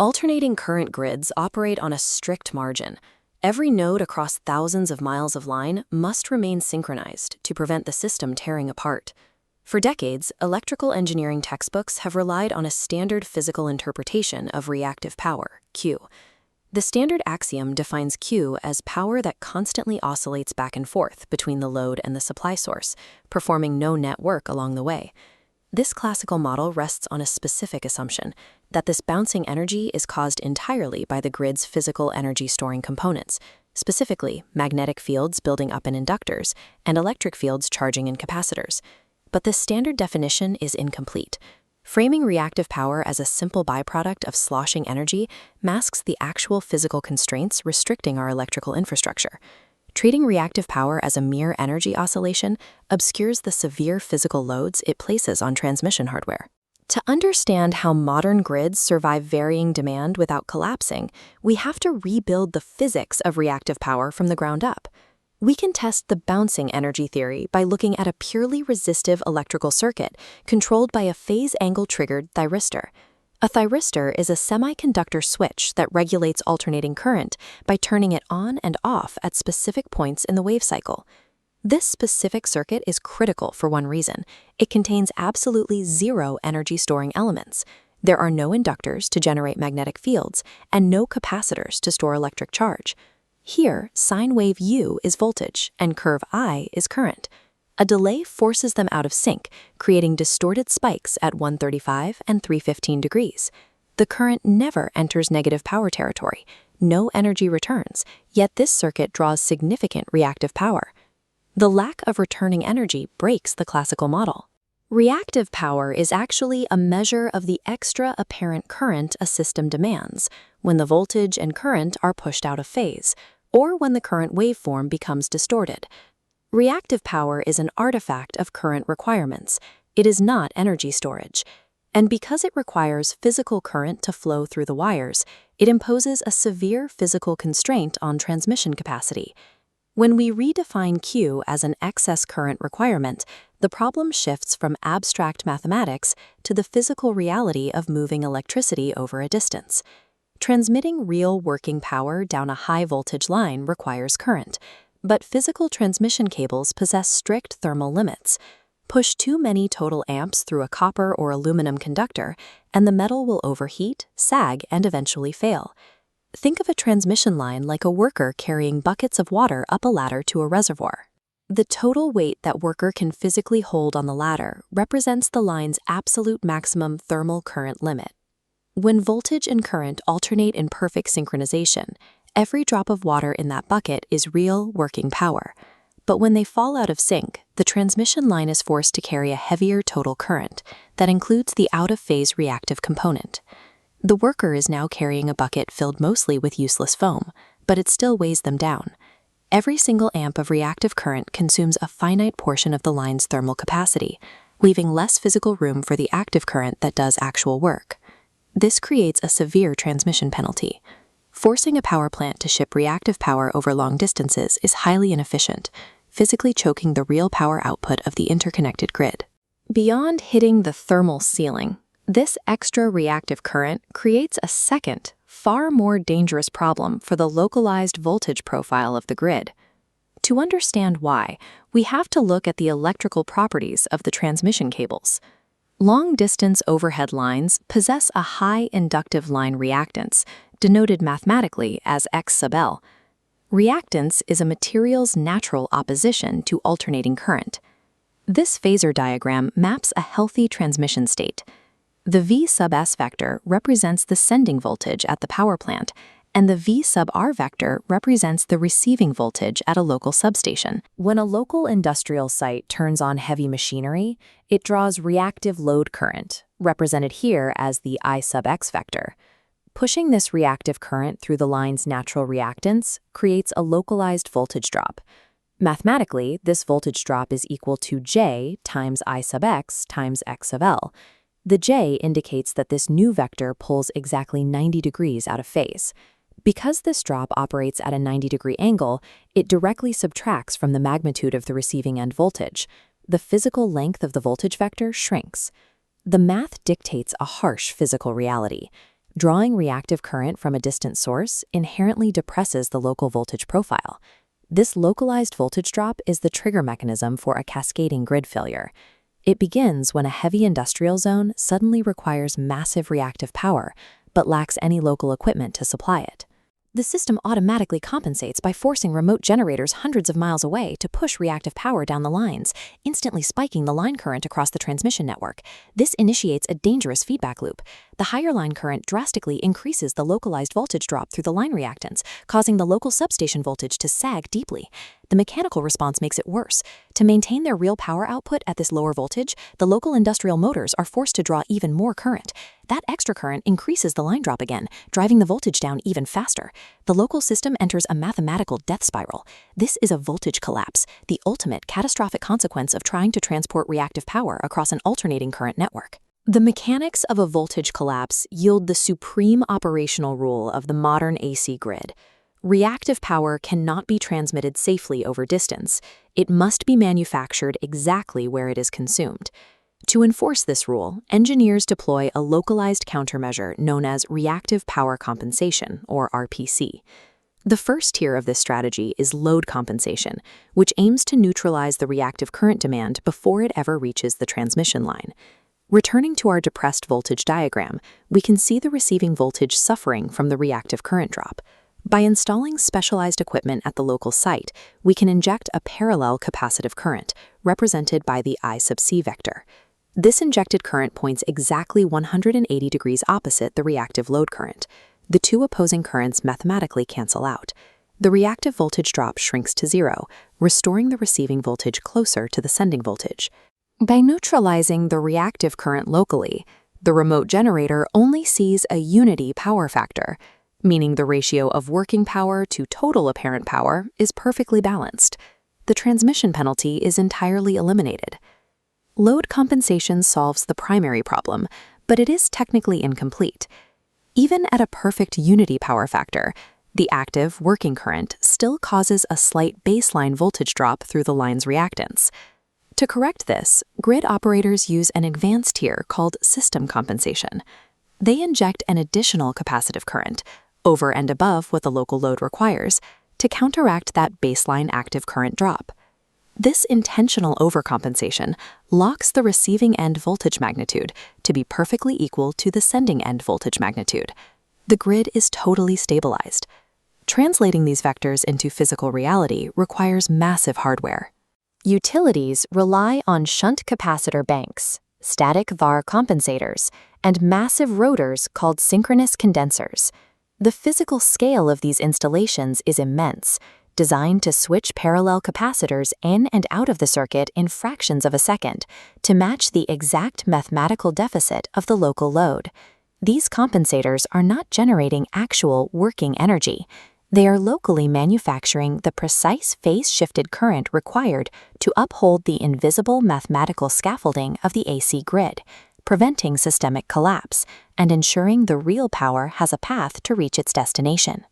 Alternating current grids operate on a strict margin. Every node across thousands of miles of line must remain synchronized to prevent the system tearing apart. For decades, electrical engineering textbooks have relied on a standard physical interpretation of reactive power, Q. The standard axiom defines Q as power that constantly oscillates back and forth between the load and the supply source, performing no net work along the way. This classical model rests on a specific assumption that this bouncing energy is caused entirely by the grid's physical energy-storing components, specifically magnetic fields building up in inductors and electric fields charging in capacitors. But this standard definition is incomplete. Framing reactive power as a simple byproduct of sloshing energy masks the actual physical constraints restricting our electrical infrastructure. Treating reactive power as a mere energy oscillation obscures the severe physical loads it places on transmission hardware. To understand how modern grids survive varying demand without collapsing, we have to rebuild the physics of reactive power from the ground up. We can test the bouncing energy theory by looking at a purely resistive electrical circuit controlled by a phase angle-triggered thyristor. A thyristor is a semiconductor switch that regulates alternating current by turning it on and off at specific points in the wave cycle. This specific circuit is critical for one reason: it contains absolutely zero energy-storing elements. There are no inductors to generate magnetic fields and no capacitors to store electric charge. Here, sine wave U is voltage and curve I is current. A delay forces them out of sync, creating distorted spikes at 135 and 315 degrees. The current never enters negative power territory. No energy returns, yet this circuit draws significant reactive power. The lack of returning energy breaks the classical model. Reactive power is actually a measure of the extra apparent current a system demands when the voltage and current are pushed out of phase, or when the current waveform becomes distorted. Reactive power is an artifact of current requirements. It is not energy storage. And because it requires physical current to flow through the wires, it imposes a severe physical constraint on transmission capacity. When we redefine Q as an excess current requirement, the problem shifts from abstract mathematics to the physical reality of moving electricity over a distance. Transmitting real working power down a high-voltage line requires current, but physical transmission cables possess strict thermal limits. Push too many total amps through a copper or aluminum conductor, and the metal will overheat, sag, and eventually fail. Think of a transmission line like a worker carrying buckets of water up a ladder to a reservoir. The total weight that worker can physically hold on the ladder represents the line's absolute maximum thermal current limit. When voltage and current alternate in perfect synchronization, every drop of water in that bucket is real working power. But when they fall out of sync, the transmission line is forced to carry a heavier total current that includes the out-of-phase reactive component. The worker is now carrying a bucket filled mostly with useless foam, but it still weighs them down. Every single amp of reactive current consumes a finite portion of the line's thermal capacity, leaving less physical room for the active current that does actual work. This creates a severe transmission penalty. Forcing a power plant to ship reactive power over long distances is highly inefficient, physically choking the real power output of the interconnected grid. Beyond hitting the thermal ceiling, this extra reactive current creates a second, far more dangerous problem for the localized voltage profile of the grid. To understand why, we have to look at the electrical properties of the transmission cables. Long-distance overhead lines possess a high inductive line reactance, denoted mathematically as X sub L. Reactance is a material's natural opposition to alternating current. This phasor diagram maps a healthy transmission state. The V sub S vector represents the sending voltage at the power plant, and the V sub R vector represents the receiving voltage at a local substation. When a local industrial site turns on heavy machinery, it draws reactive load current, represented here as the I sub X vector. Pushing this reactive current through the line's natural reactance creates a localized voltage drop. Mathematically, this voltage drop is equal to J times I sub X times X sub L. The J indicates that this new vector pulls exactly 90 degrees out of phase. Because this drop operates at a 90-degree angle, it directly subtracts from the magnitude of the receiving end voltage. The physical length of the voltage vector shrinks. The math dictates a harsh physical reality. Drawing reactive current from a distant source inherently depresses the local voltage profile. This localized voltage drop is the trigger mechanism for a cascading grid failure. It begins when a heavy industrial zone suddenly requires massive reactive power, but lacks any local equipment to supply it. The system automatically compensates by forcing remote generators hundreds of miles away to push reactive power down the lines, instantly spiking the line current across the transmission network. This initiates a dangerous feedback loop. The higher line current drastically increases the localized voltage drop through the line reactance, causing the local substation voltage to sag deeply. The mechanical response makes it worse. To maintain their real power output at this lower voltage, the local industrial motors are forced to draw even more current. That extra current increases the line drop again, driving the voltage down even faster. The local system enters a mathematical death spiral. This is a voltage collapse, the ultimate catastrophic consequence of trying to transport reactive power across an alternating current network. The mechanics of a voltage collapse yield the supreme operational rule of the modern AC grid. Reactive power cannot be transmitted safely over distance. It must be manufactured exactly where it is consumed. To enforce this rule, engineers deploy a localized countermeasure known as reactive power compensation, or RPC. The first tier of this strategy is load compensation, which aims to neutralize the reactive current demand before it ever reaches the transmission line. Returning to our depressed voltage diagram, we can see the receiving voltage suffering from the reactive current drop. By installing specialized equipment at the local site, we can inject a parallel capacitive current, represented by the I sub C vector. This injected current points exactly 180 degrees opposite the reactive load current. The two opposing currents mathematically cancel out. The reactive voltage drop shrinks to zero, restoring the receiving voltage closer to the sending voltage. By neutralizing the reactive current locally, the remote generator only sees a unity power factor, meaning the ratio of working power to total apparent power is perfectly balanced. The transmission penalty is entirely eliminated. Load compensation solves the primary problem, but it is technically incomplete. Even at a perfect unity power factor, the active working current still causes a slight baseline voltage drop through the line's reactance. To correct this, grid operators use an advanced tier called system compensation. They inject an additional capacitive current, over and above what the local load requires, to counteract that baseline active current drop. This intentional overcompensation locks the receiving end voltage magnitude to be perfectly equal to the sending end voltage magnitude. The grid is totally stabilized. Translating these vectors into physical reality requires massive hardware. Utilities rely on shunt capacitor banks, static VAR compensators, and massive rotors called synchronous condensers. The physical scale of these installations is immense, designed to switch parallel capacitors in and out of the circuit in fractions of a second to match the exact mathematical deficit of the local load. These compensators are not generating actual working energy. They are locally manufacturing the precise phase-shifted current required to uphold the invisible mathematical scaffolding of the AC grid, preventing systemic collapse and ensuring the real power has a path to reach its destination.